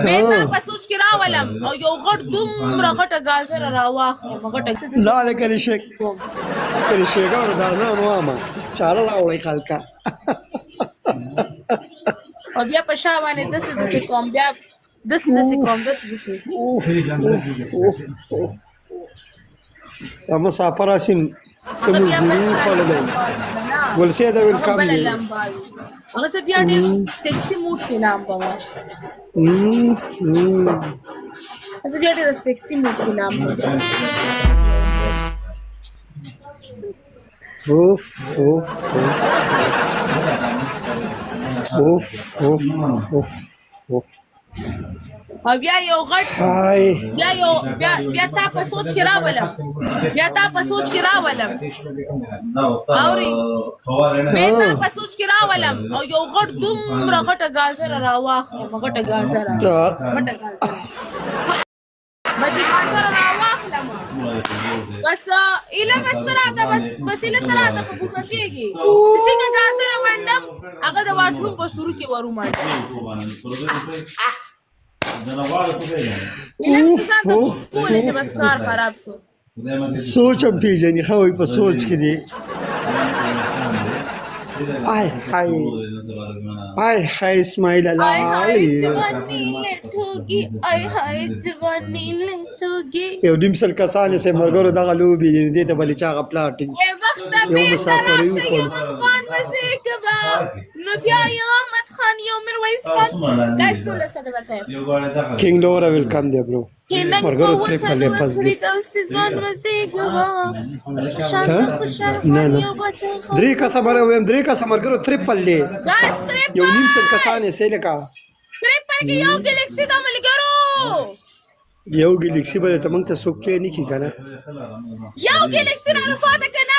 مې تا په سوچ کې راولم او یو غټ دومره غټه ګازره راواخلم غټه ځاله کلی شیک کلی شیکه دا ځان وامه چاله راوړی خلکه او بیا په شا باندې داسې کوم بیا داسې کوم داسې دا مسافر اسیم سمزدوري خوړلی ګلسې ته ویلکم دی هغه زه بیا ډېر سیکسي موډ کې لامبوم زه بیا ډېر سیکسي موډ کې لامبوم اوف اوف اوف اوف اوف اوف او بیا یو غټ هاي بیا تا په سوچ کې راولم اوري بیا تا په سوچ کې راولم او یو غټ دومره غټه ګازره راواخلم غټه ګازره بچې ګازره راواخلم بس ایله بس تراته بس ایله تراته په بوکه کېږي چې څنګه ګازره منډم هغه د واشروم په سورو کې ورو منډم ایله مې ځان ته بولې چې بس کار خراب شو سوچ هم پیژني ښه وایي په سوچ کې دی آی هاي آی هاي اسماعیل آی الله هاي جوانی لټوږي آی هاي جوانی لټوږي یو نیم سل کسانې سه مرګرو دغه لوبې دي دې ته بلې چا غ پلاټینګ اے وخت مې تراشه یو افغان مزه کبا نو بیا یو احمد خان یو میرویس خان گایز ټول سره ورته کینګ لورا ویلکم دی برو مرګرو تریپل پس دی سیزان مزه کبا شانت خوشحال نه خان نه یو بچا درې کسه بره ویم درې کسه مرګرو تریپل دی گایز یو نیم سل کسانې سه لکه تریپل کې یو ګلیکسي د ملګرو یو ګلیکسي بره ته موږ ته څوک پلی نه کي کنه یو ګلیکسي را پاتې کنه